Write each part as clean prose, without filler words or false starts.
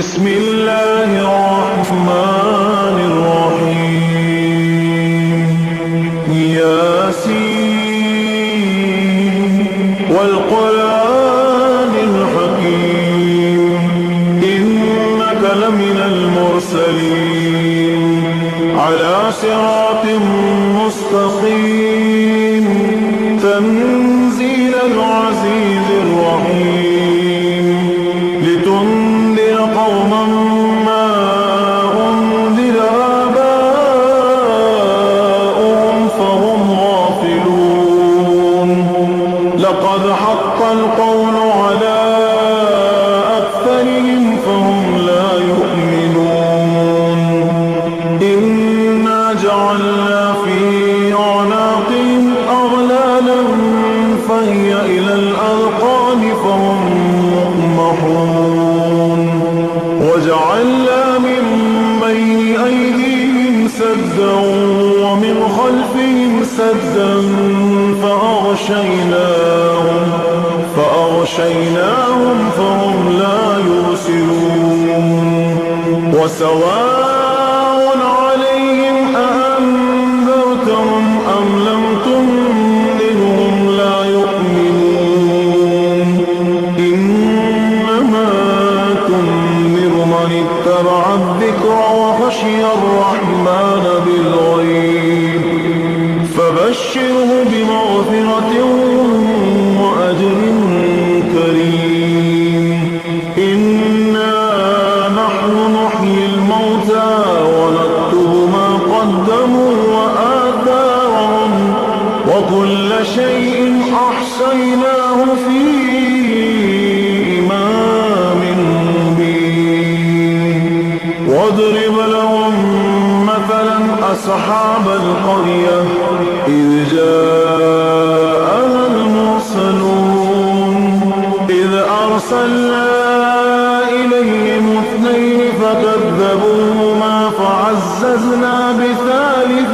بسم الله الرحمن الرحيم ياسين والقرآن الحكيم إنك لمن المرسلين على صراط مستقيم تنزيل العزيز الرحيم لتنذر قوما ما أنذر آباؤهم فهم غافلون لقد حق القول على أكثرهم فهم لا يؤمنون إنا جعلنا في أعناقهم أغلالا فهي إلى الأذقان فهم مقمحون وجعلنا من بين أيديهم سدا ومن خلفهم سدا فأغشيناهم فهم لا يبصرون وسواء عليهم أأنذرتهم أم لم تنذرهم لا يؤمنون إنما تنذر من اتبع الذكر وخشي الرحمن بالغيب فبشره بمغفرة وأجر كريم إنا نحن نحيي الموتى ونكتب ما قدموا وآثارهم وكل شيء أحصيناه في إمام مبين واضرب لهم مثلا أصحاب القرية إذ جاءها المرسلون إذ أرسلنا إليهم اثنين فكذبوهما فعززنا بثالث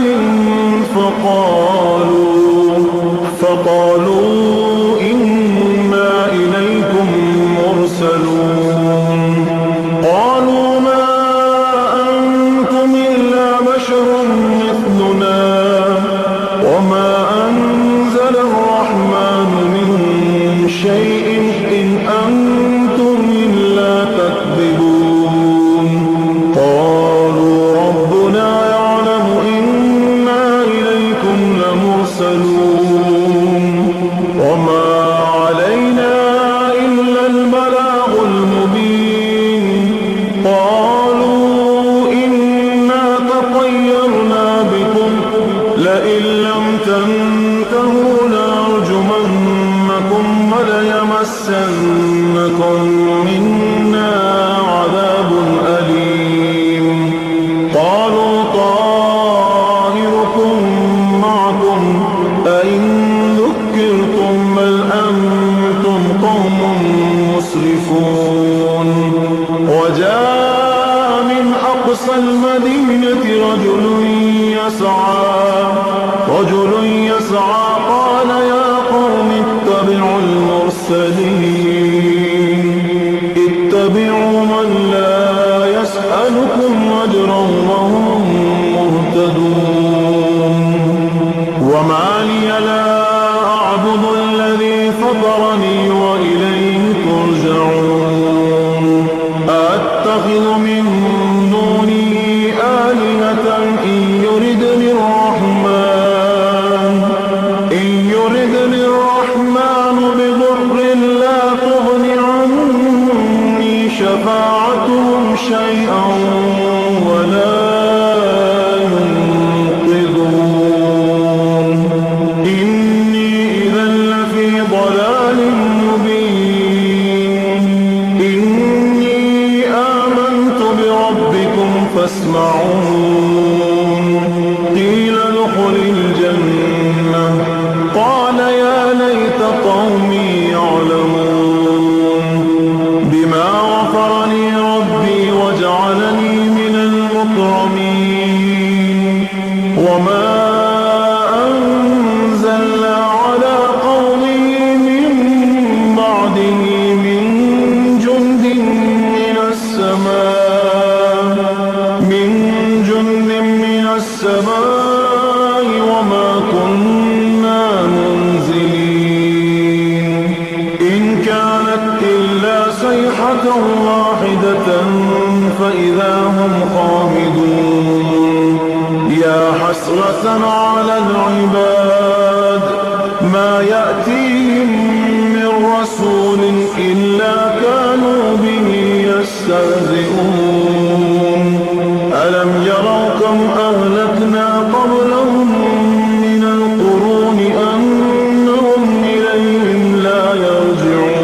فقالوا إنا إليكم مرسلون قالوا ما أنتم إلا بشر مثلنا وما أنزل الرحمن من شيء إن أنتم إلا تكذبون قالوا ربنا يعلم إنا إليكم لمرسلون وما علينا إلا البلاغ المبين قالوا إنا تطيرنا بكم لئن لم تنتهوا لنرجمنكم وليمسنكم منا عذاب أليم قالوا طائركم معكم أئن ذكرتم بل أنتم قوم مسرفون وجاء من أقصى المدينة رجل يسعى قال يا قوم اتبعوا اتبعوا من لا يسألكم أجرا وهم مهتدون وما لي لا أعبد الذي فطرني وإليه ترجعون أتخذ من دونه آلهة إن يردني الرحمن بضر لا تغن عني شفاعتهم شيئا ولا ينقذون إني إذا لفي ضلال مبين إني آمنت بربكم فاسمعون قيل ادخل الجنة قال يا ليت قومي يعلمون بما غفر لي ربي وجعلني من المكرمين وما أنزلنا على قومه من بعده من جند من السماء واحدة فإذا هم خامدون يا حسرة على العباد ما يأتيهم من رسول إلا كانوا به يستهزئون ألم يروا كم أهلكنا قبلهم من القرون أنهم إليهم لا يرجعون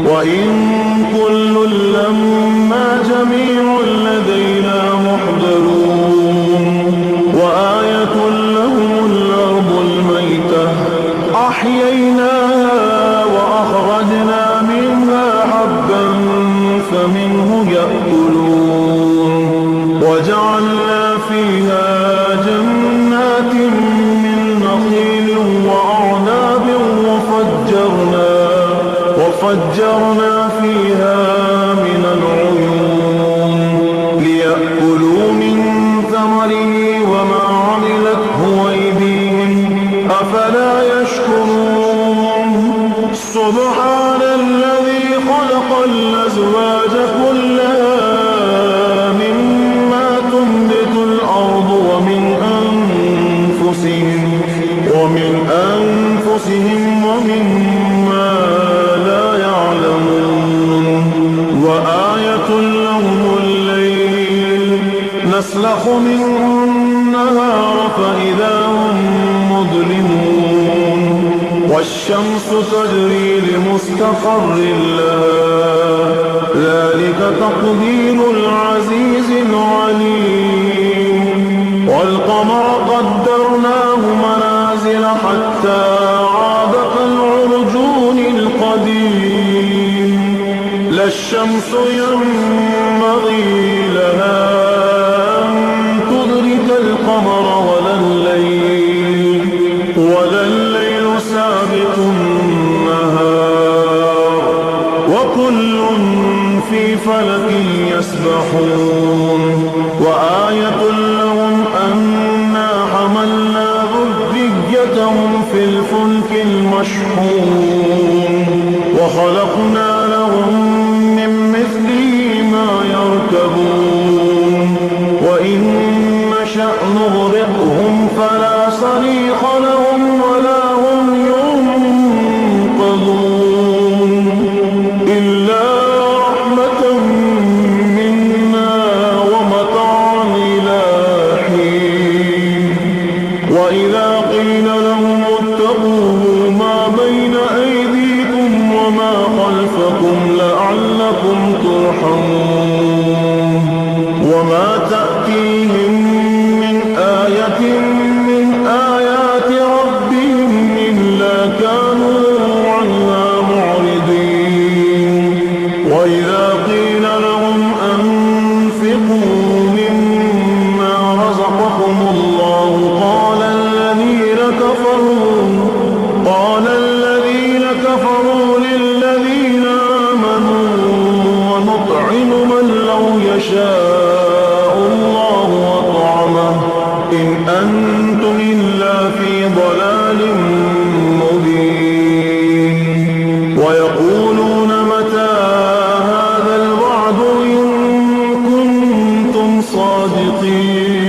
وإن كل لما جميع لدينا محضرون وآية لهم الأرض الميتة أحييناها وأخرجنا منها حبا فمنه يأكلون وجعلنا فيها جنات من نخيل وأعناب وفجرنا فيها من العيون ليأكلوا من ثمره وما عملته أيديهم أفلا يشكرون سبحان الذي خلق الأزواج كلها مما تنبت الأرض ومن أنفسهم ومما لا يعلمون وآية لهم الليل نسلخ منه النهار فإذا هم مظلمون والشمس تجري لمستقر لها ذلك تقدير العزيز العليم والقمر قدرناه منازل حتى عاد كالعرجون القديم لا الشمس ينبغي لها أن تدرك القمر ولا الليل سابق النهار وكل في فلك يسبحون وآية لهم أنا حملنا ذريتهم في الفلك المشحون وخلقنا لهم من مثله ما يركبون وإن نشأ نغرقهم فلا صريخ لهم ولا هم ينقذون إلا رحمة منا ومتاعا إلى حين وإذا قيل لهم اتقوا ما بين أيديكم وما خلفكم لعلكم ترحمون وما تأتيهم من آية من آيات ربهم إلا كانوا عنها معرضين وإذا قيل لهم أنفقوا مما رزقكم الله قال الذين كفروا للذين آمنوا ونطعم من لو يشاء الله وطعمه إن أنتم إلا في ضلال مبين ويقولون متى هذا الوعد إن كنتم صادقين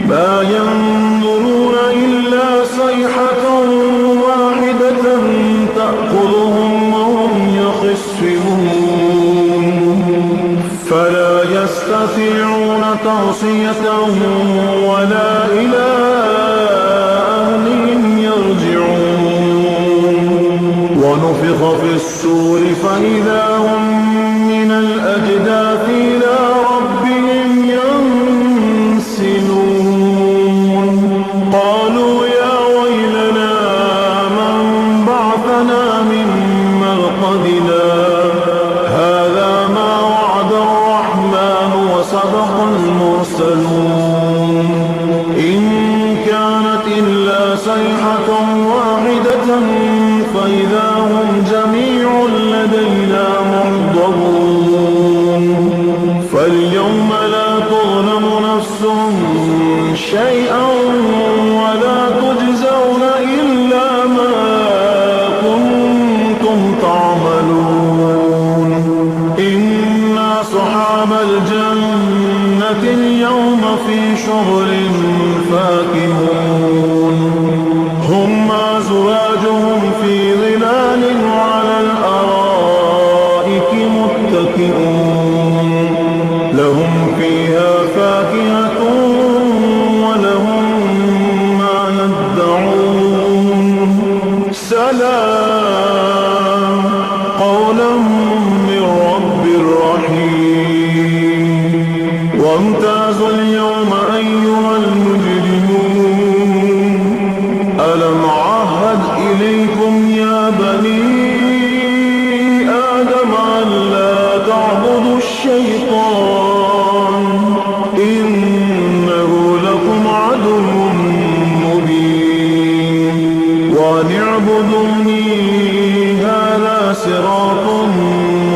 ما ينظرون إلا صيحة واحدة تأخذهم وهم يخصمون فلا يستطيعون توصية ولا إلى أهلهم يرجعون ونفخ في السور فإذا هم من الأجداث إلى ربهم ينسلون قالوا يا ويلنا من بعثنا من مرقدنا هذا ما وعد الرحمن وصدق المرسلون إن كانت إلا صيحة واحدة فإذا هم جميع لدينا محضرون فاليوم لا تظلم نفس شيئا ولا تجزون إلا ما كنتم تعملون شغل فاكهون هم أزواجهم في ظلال على الأرائك متكئون لهم فيها فاكهة ولهم ما يدعون سلام قولا من رب رحيم وامتازوا اليوم أيها المجرمون ألم أعهد إليكم يا بني آدم ألا تعبدوا الشيطان إنه لكم عدو مبين وأن اعبدوني هذا صراط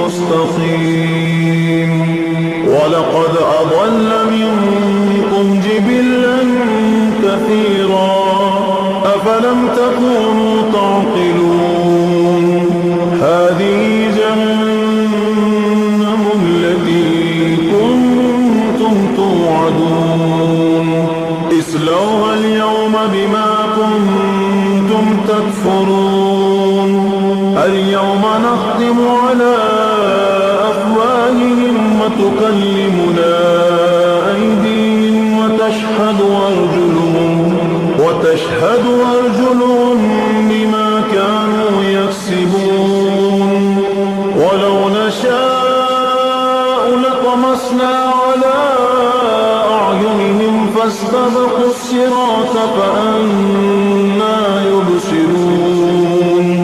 مستقيم ولقد أضل منكم جبلا كثيرا أفلم تكونوا تعقلون هذه جهنم التي كنتم توعدون اصلوها اليوم بما كنتم تكفرون اليوم نختم على أفواههم وتكلمنا أيديهم وتشهد أرجلهم بما كانوا يكسبون ولو نشاء لطمسنا على أعينهم فاستبقوا الصراط فأنى يبصرون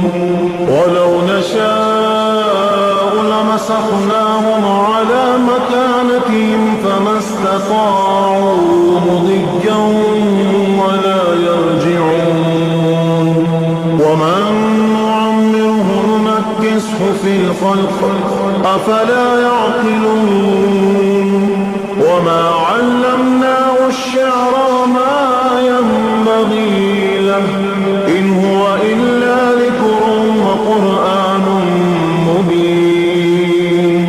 ولو نشاء لمسخناهم على مكانتهم فما استطاعوا مضيا ولا يرجعون ومن نعمره نمكسه في الخلق أفلا يعقلون وما علمناه الشعر وما ينبغي له إن هو إلا ذكر وقرآن مبين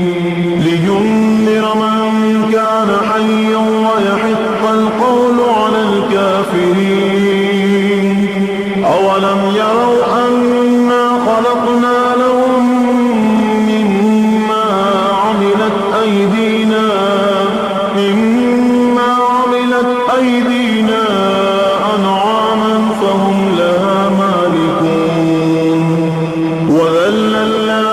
لينذر من كان حيا ويحق القول على الكافرين أولم يروا أنا خلقنا لهم مما عملت أيدينا أنعاما فهم لها مالكون وذللنا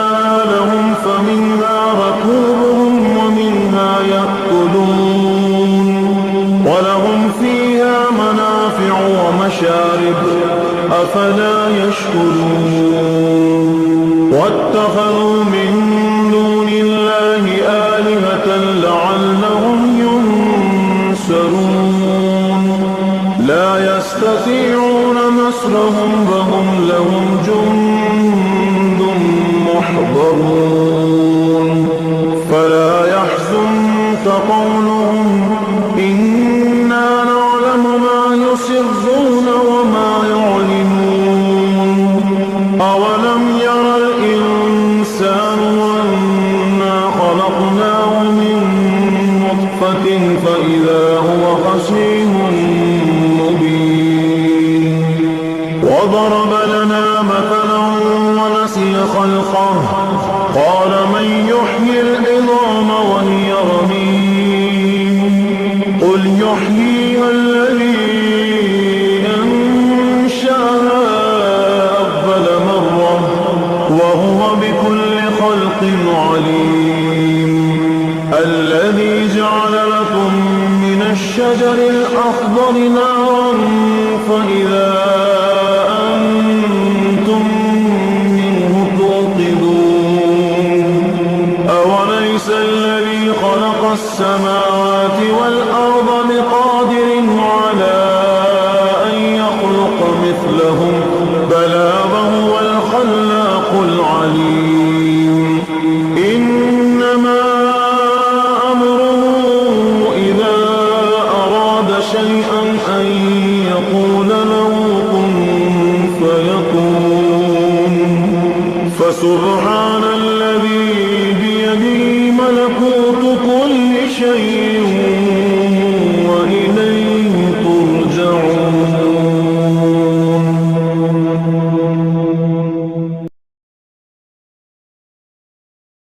لهم فمنها ركوبهم ومنها يأكلون ولهم فيها منافع ومشارب أفلا يشكرون واتخذوا من دون الله آلهة لعلهم ينصرون لا يستطيعون نصرهم وهم لهم جند محضرون فلا يحزنك قولهم إنا نعلم ما يسرون وما يعلنون أولم يرى الإنسان أنا خلقناه من نطفة فإذا هو خصيم مبين وضرب لنا مثلا ونسي خلقه قال من يحيي العظام وهي رميم قل يحييها الذي أنشأها أول مرة وهو بكل خلق عليم الذي جعل لكم من الشجر الأخضر نارا فإذا أنتم منه توقدون أوليس الذي خلق السماوات والأرض بقادر على أن يخلق مثلهم بلى وهو الخلاق العليم إنما أمره إذا أراد شيئا أن يقول له كن فيكون فسبحان الذي بيده ملكوت كل شيء